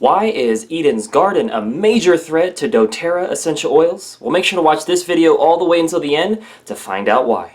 Why is Eden's Garden a major threat to doTERRA essential oils? Well, make sure to watch this video all the way until the end to find out why.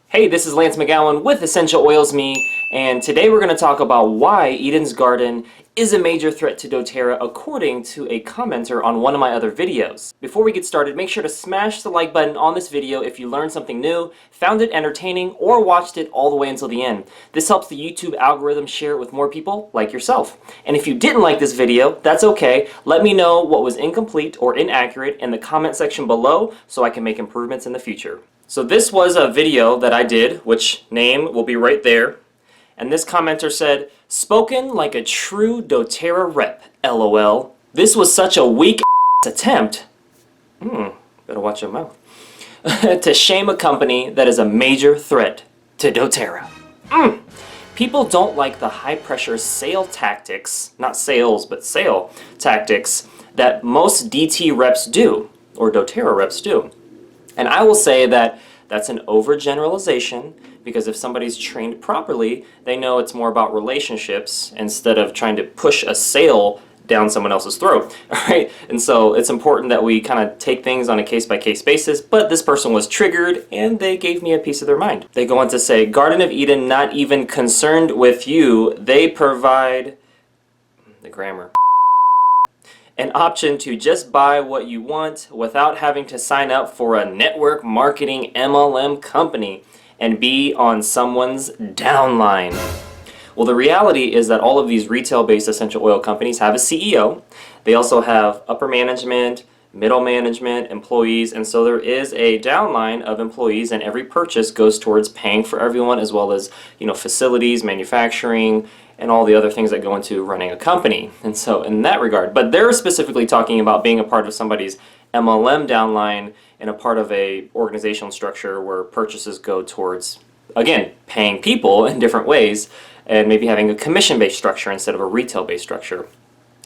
Hey, this is Lance McGowan with Essential Oils Me, and today we're going to talk about why Eden's Garden is a major threat to doTERRA according to a commenter on one of my other videos. Before we get started, make sure to smash the like button on this video if you learned something new, found it entertaining, or watched it all the way until the end. This helps the YouTube algorithm share it with more people like yourself. And if you didn't like this video, that's okay. Let me know what was incomplete or inaccurate in the comment section below so I can make improvements in the future. So this was a video that I did, which name will be right there. And this commenter said, "Spoken like a true doTERRA rep, LOL. This was such a weak attempt." Better watch your mouth. To shame a company that is a major threat to doTERRA. People don't like the high-pressure sale tactics, not sales, but sale tactics that most DT reps do, or doTERRA reps do. And I will say that that's an overgeneralization, because if somebody's trained properly, they know it's more about relationships instead of trying to push a sale down someone else's throat, right? And so it's important that we kind of take things on a case-by-case basis, but this person was triggered and they gave me a piece of their mind. They go on to say, "Garden of Eden not even concerned with you. They provide," the grammar, "an option to just buy what you want without having to sign up for a network marketing MLM company and be on someone's downline." Well, the reality is that all of these retail-based essential oil companies have a CEO. They also have upper management, middle management, employees, and so there is a downline of employees, and every purchase goes towards paying for everyone, as well as, facilities, manufacturing, and all the other things that go into running a company. And so in that regard, but they're specifically talking about being a part of somebody's MLM downline and a part of a organizational structure where purchases go towards, again, paying people in different ways and maybe having a commission-based structure instead of a retail-based structure.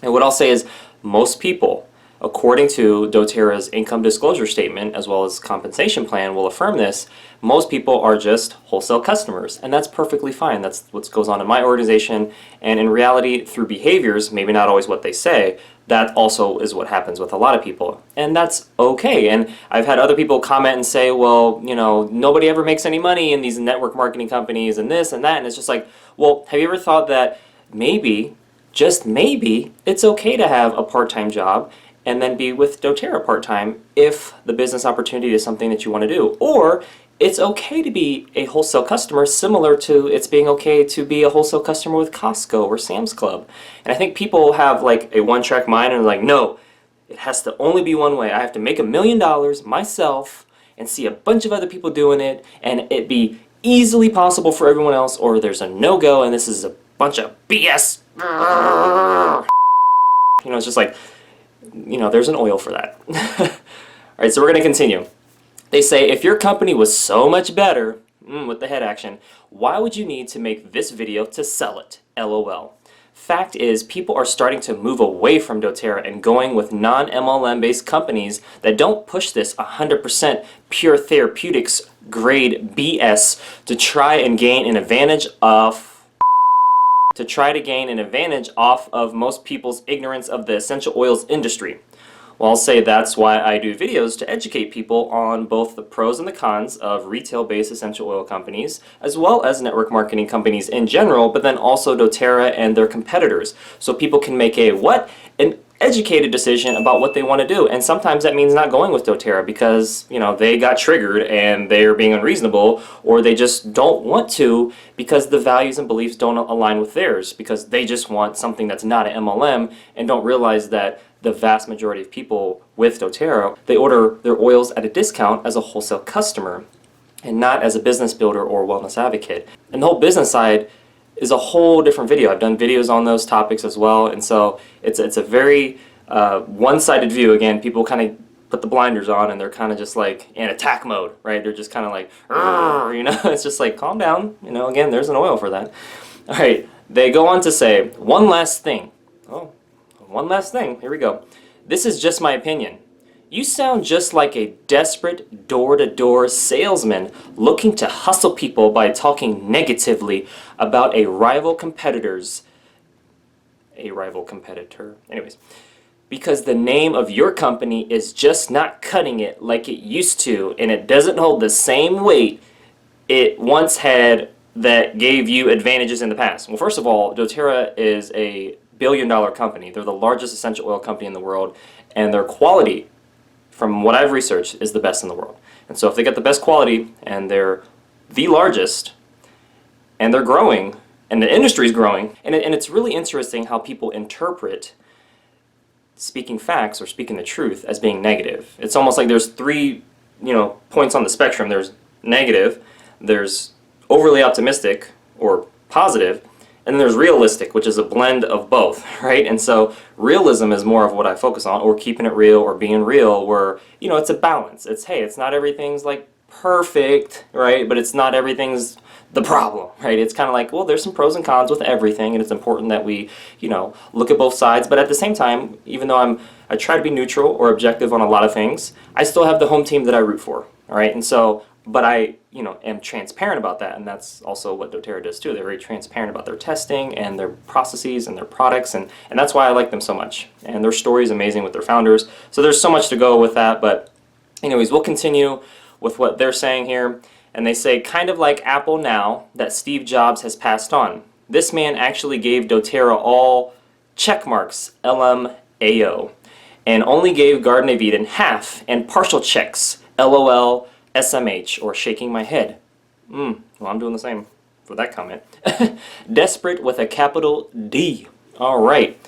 And what I'll say is most people, according to doTERRA's income disclosure statement as well as compensation plan, will affirm this. Most people are just wholesale customers, and that's perfectly fine. That's what goes on in my organization, and in reality, through behaviors, maybe not always what they say, that also is what happens with a lot of people, and that's okay. And I've had other people comment and say, well, nobody ever makes any money in these network marketing companies and this and that, and it's just like, well, have you ever thought that maybe, just maybe, it's okay to have a part-time job and then be with doTERRA part-time if the business opportunity is something that you want to do? Or it's okay to be a wholesale customer, similar to it's being okay to be a wholesale customer with Costco or Sam's Club. And I think people have like a one-track mind and are like, no, it has to only be one way. I have to make $1 million myself and see a bunch of other people doing it and it be easily possible for everyone else, or there's a no-go and this is a bunch of BS. It's just like, there's an oil for that. All right, so we're going to continue. They say, if your company was so much better, with the head action, why would you need to make this video to sell it? LOL. Fact is, people are starting to move away from doTERRA and going with non-MLM based companies that don't push this 100% pure therapeutics grade BS to try and gain an advantage off of most people's ignorance of the essential oils industry. Well, I'll say that's why I do videos to educate people on both the pros and the cons of retail-based essential oil companies, as well as network marketing companies in general, but then also doTERRA and their competitors, so people can make an educated decision about what they want to do. And sometimes that means not going with doTERRA because, they got triggered and they're being unreasonable, or they just don't want to because the values and beliefs don't align with theirs, because they just want something that's not an MLM and don't realize that the vast majority of people with doTERRA, they order their oils at a discount as a wholesale customer and not as a business builder or wellness advocate. And the whole business side is a whole different video. I've done videos on those topics as well, and so it's a very one-sided view. Again, people kind of put the blinders on and they're kind of just like in attack mode, right? They're just kind of like, it's just like, calm down, again, there's an oil for that. All right, they go on to say, one last thing, here we go. This is just my opinion. You sound just like a desperate door-to-door salesman looking to hustle people by talking negatively about a rival competitor. Anyways, because the name of your company is just not cutting it like it used to, and it doesn't hold the same weight it once had that gave you advantages in the past. Well, first of all, doTERRA is a billion-dollar company. They're the largest essential oil company in the world, and their quality, from what I've researched, is the best in the world. And so if they get the best quality, and they're the largest, and they're growing, and the industry's growing, and it's really interesting how people interpret speaking facts or speaking the truth as being negative. It's almost like there's three, points on the spectrum. There's negative, there's overly optimistic or positive, and then there's realistic, which is a blend of both, right? And so realism is more of what I focus on, or keeping it real, or being real, where, it's a balance. It's, hey, it's not everything's like perfect, right? But it's not everything's the problem, right? It's kind of like, well, there's some pros and cons with everything, and it's important that we, look at both sides. But at the same time, even though I try to be neutral or objective on a lot of things, I still have the home team that I root for, all right? And so, but I, am transparent about that, and that's also what doTERRA does too. They're very transparent about their testing and their processes and their products, and that's why I like them so much. And their story is amazing with their founders. So there's so much to go with that, but anyways, we'll continue with what they're saying here. And they say, kind of like Apple now that Steve Jobs has passed on. This man actually gave doTERRA all check marks, lmao, and only gave Garden of Eden half and partial checks, lol, smh, or shaking my head. Well, I'm doing the same for that comment. Desperate with a capital D. All right.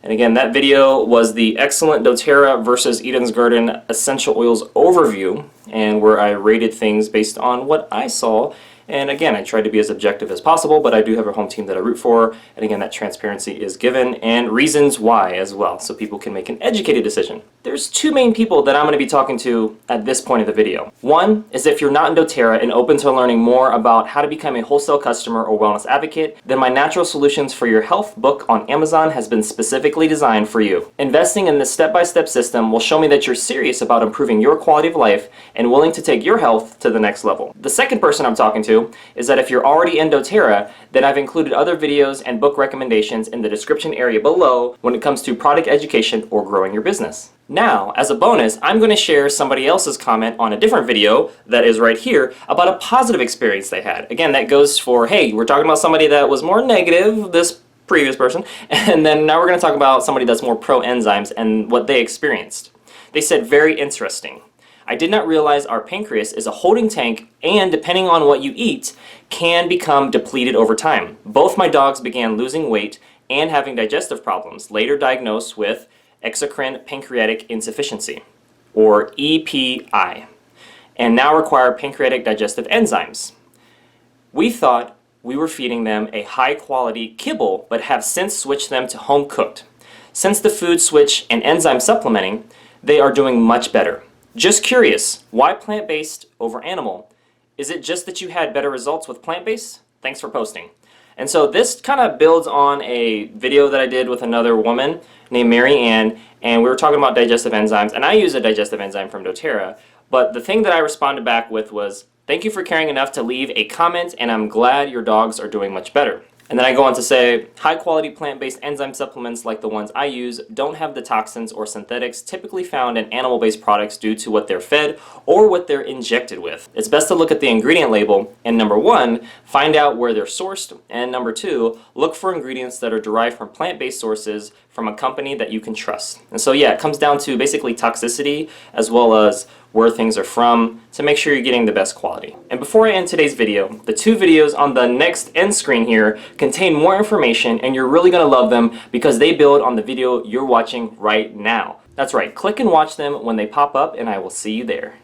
And again, that video was the excellent doTERRA versus Eden's Garden Essential Oils overview, and where I rated things based on what I saw. And again, I tried to be as objective as possible, but I do have a home team that I root for. And again, that transparency is given, and reasons why as well, so people can make an educated decision. There's two main people that I'm going to be talking to at this point of the video. One is if you're not in doTERRA and open to learning more about how to become a wholesale customer or wellness advocate, then my Natural Solutions for Your Health book on Amazon has been specifically designed for you. Investing in this step-by-step system will show me that you're serious about improving your quality of life and willing to take your health to the next level. The second person I'm talking to is that if you're already in doTERRA, then I've included other videos and book recommendations in the description area below when it comes to product education or growing your business. Now, as a bonus, I'm going to share somebody else's comment on a different video that is right here about a positive experience they had. Again, that goes for, hey, we're talking about somebody that was more negative, this previous person, and then now we're going to talk about somebody that's more pro enzymes and what they experienced. They said, very interesting. I did not realize our pancreas is a holding tank, and depending on what you eat, can become depleted over time. Both my dogs began losing weight and having digestive problems, later diagnosed with exocrine pancreatic insufficiency, or EPI, and now require pancreatic digestive enzymes. We thought we were feeding them a high-quality kibble, but have since switched them to home-cooked. Since the food switch and enzyme supplementing, they are doing much better. Just curious, why plant-based over animal? Is it just that you had better results with plant-based? Thanks for posting. And so this kind of builds on a video that I did with another woman named Mary Ann, and we were talking about digestive enzymes, and I use a digestive enzyme from doTERRA, but the thing that I responded back with was, thank you for caring enough to leave a comment, and I'm glad your dogs are doing much better. And then I go on to say, high-quality plant-based enzyme supplements like the ones I use don't have the toxins or synthetics typically found in animal-based products due to what they're fed or what they're injected with. It's best to look at the ingredient label, and number one, find out where they're sourced, and number two, look for ingredients that are derived from plant-based sources from a company that you can trust. And so yeah, it comes down to basically toxicity as well as where things are from to make sure you're getting the best quality. And before I end today's video, the two videos on the next end screen here contain more information, and you're really gonna love them because they build on the video you're watching right now. That's right, click and watch them when they pop up, and I will see you there.